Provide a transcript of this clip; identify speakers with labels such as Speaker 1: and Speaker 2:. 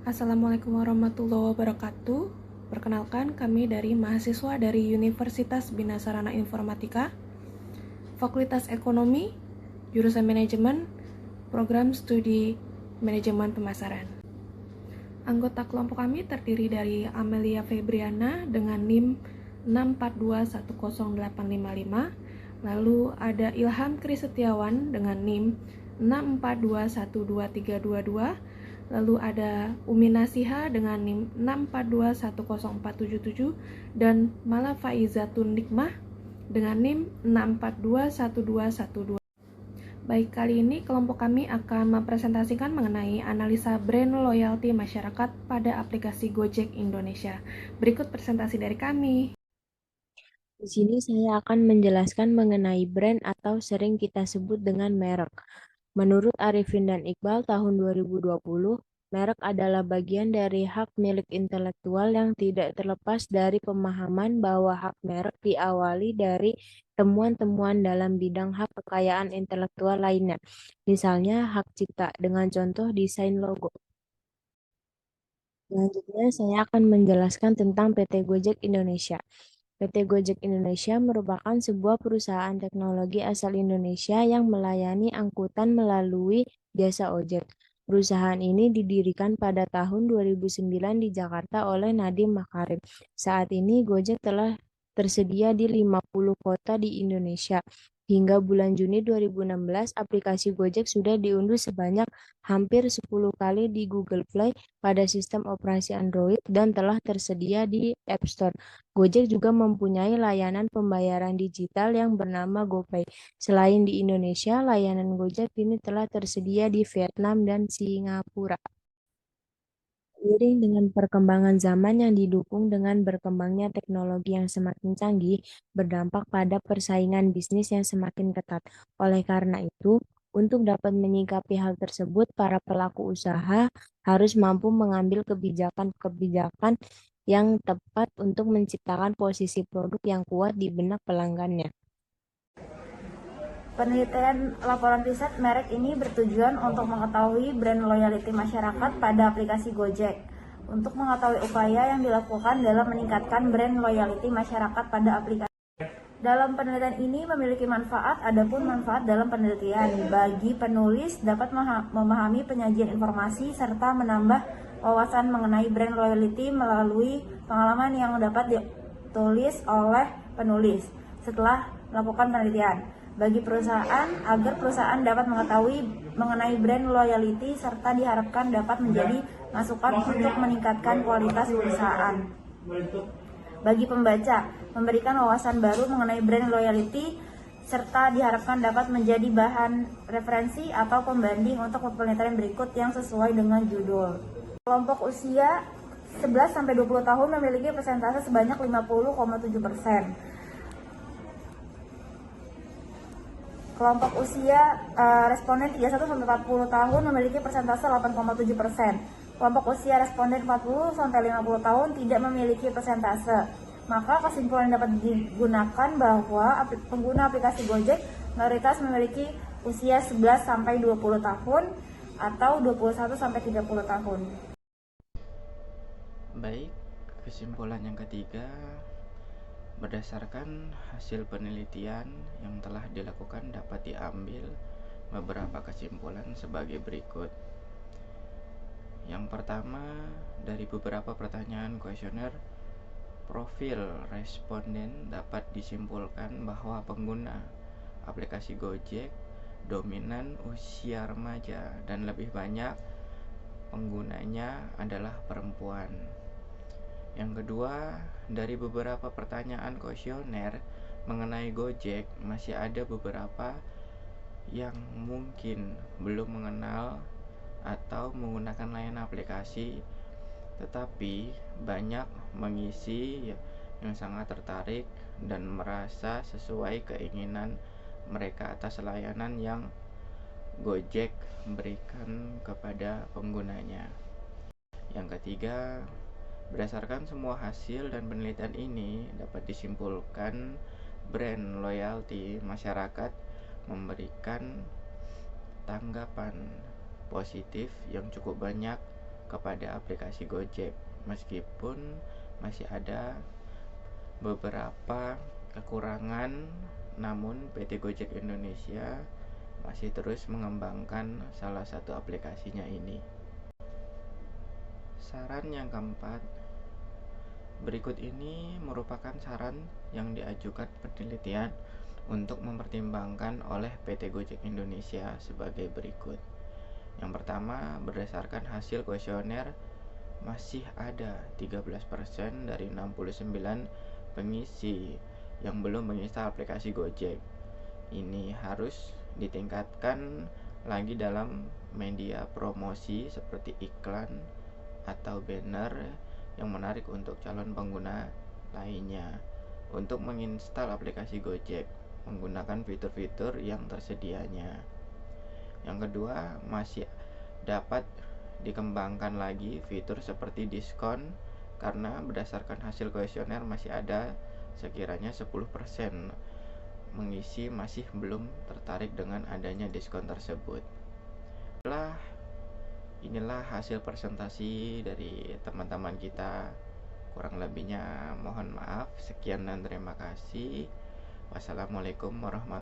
Speaker 1: Assalamualaikum warahmatullahi wabarakatuh. Perkenalkan, kami dari mahasiswa dari Universitas Bina Sarana Informatika, Fakultas Ekonomi, jurusan Manajemen, Program Studi Manajemen Pemasaran. Anggota kelompok kami terdiri dari Amelia Febriana dengan NIM 6421085, lalu ada Ilham Krisetiawan dengan NIM 6421232, lalu ada Umi Nasiha dengan NIM 6421047 dan Mala Faizatun Nikmah dengan NIM 6421212. Baik, kali ini kelompok kami akan mempresentasikan mengenai analisa brand loyalty masyarakat pada aplikasi Gojek Indonesia. Berikut presentasi dari kami.
Speaker 2: Di sini saya akan menjelaskan mengenai brand atau sering kita sebut dengan merek. Menurut Arifin dan Iqbal tahun 2020, merek adalah bagian dari hak milik intelektual yang tidak terlepas dari pemahaman bahwa hak merek diawali dari temuan-temuan dalam bidang hak kekayaan intelektual lainnya. Misalnya hak cipta dengan contoh desain logo. Selanjutnya, saya akan menjelaskan tentang PT Gojek Indonesia. PT Gojek Indonesia merupakan sebuah perusahaan teknologi asal Indonesia yang melayani angkutan melalui jasa ojek. Perusahaan ini didirikan pada tahun 2009 di Jakarta oleh Nadiem Makarim. Saat ini Gojek telah tersedia di 50 kota di Indonesia. Hingga bulan Juni 2016, aplikasi Gojek sudah diunduh sebanyak hampir 10 kali di Google Play pada sistem operasi Android dan telah tersedia di App Store. Gojek juga mempunyai layanan pembayaran digital yang bernama GoPay. Selain di Indonesia, layanan Gojek kini telah tersedia di Vietnam dan Singapura. Seiring dengan perkembangan zaman yang didukung dengan berkembangnya teknologi yang semakin canggih, berdampak pada persaingan bisnis yang semakin ketat. Oleh karena itu, untuk dapat menyikapi hal tersebut, para pelaku usaha harus mampu mengambil kebijakan-kebijakan yang tepat untuk menciptakan posisi produk yang kuat di benak pelanggannya.
Speaker 3: Penelitian laporan riset merek ini bertujuan untuk mengetahui brand loyalty masyarakat pada aplikasi Gojek. Untuk mengetahui upaya yang dilakukan dalam meningkatkan brand loyalty masyarakat pada aplikasi. Dalam penelitian ini memiliki manfaat, adapun manfaat dalam penelitian bagi penulis dapat memahami penyajian informasi serta menambah wawasan mengenai brand loyalty melalui pengalaman yang dapat ditulis oleh penulis setelah melakukan penelitian. Bagi perusahaan, agar perusahaan dapat mengetahui mengenai brand loyalty serta diharapkan dapat menjadi masukan untuk meningkatkan kualitas perusahaan. Bagi pembaca, memberikan wawasan baru mengenai brand loyalty serta diharapkan dapat menjadi bahan referensi atau pembanding untuk penelitian berikut yang sesuai dengan judul. Kelompok usia 11-20 tahun memiliki persentase sebanyak 50,7%. Kelompok usia responden 31-40 tahun memiliki persentase 8,7%. Kelompok usia responden 40-50 tahun tidak memiliki persentase. Maka kesimpulan yang dapat digunakan bahwa pengguna aplikasi Gojek mayoritas memiliki usia 11-20 tahun atau 21-30 tahun.
Speaker 4: Baik, kesimpulan yang ketiga, berdasarkan hasil penelitian yang telah dilakukan dapat diambil beberapa kesimpulan sebagai berikut. Yang pertama, dari beberapa pertanyaan kuesioner profil responden dapat disimpulkan bahwa pengguna aplikasi Gojek dominan usia remaja dan lebih banyak penggunanya adalah perempuan. Yang kedua, dari beberapa pertanyaan kuesioner mengenai Gojek, masih ada beberapa yang mungkin belum mengenal atau menggunakan layanan aplikasi, tetapi banyak mengisi yang sangat tertarik dan merasa sesuai keinginan mereka atas layanan yang Gojek berikan kepada penggunanya. Yang ketiga, berdasarkan semua hasil dan penelitian ini dapat disimpulkan brand loyalty masyarakat memberikan tanggapan positif yang cukup banyak kepada aplikasi Gojek, meskipun masih ada beberapa kekurangan, namun PT Gojek Indonesia masih terus mengembangkan salah satu aplikasinya ini. Saran yang keempat, berikut ini merupakan saran yang diajukan penelitian untuk mempertimbangkan oleh PT Gojek Indonesia sebagai berikut. Yang pertama, berdasarkan hasil kuesioner, masih ada 13% dari 69 pengisi yang belum menginstal aplikasi Gojek. Ini harus ditingkatkan lagi dalam media promosi seperti iklan atau banner yang menarik untuk calon pengguna lainnya untuk menginstal aplikasi Gojek menggunakan fitur-fitur yang tersedianya. Yang kedua, masih dapat dikembangkan lagi fitur seperti diskon, karena berdasarkan hasil kuesioner masih ada sekiranya 10% mengisi masih belum tertarik dengan adanya diskon tersebut. Inilah hasil presentasi dari teman-teman kita. Kurang lebihnya mohon maaf. Sekian dan terima kasih. Wassalamualaikum warahmatullahi wabarakatuh.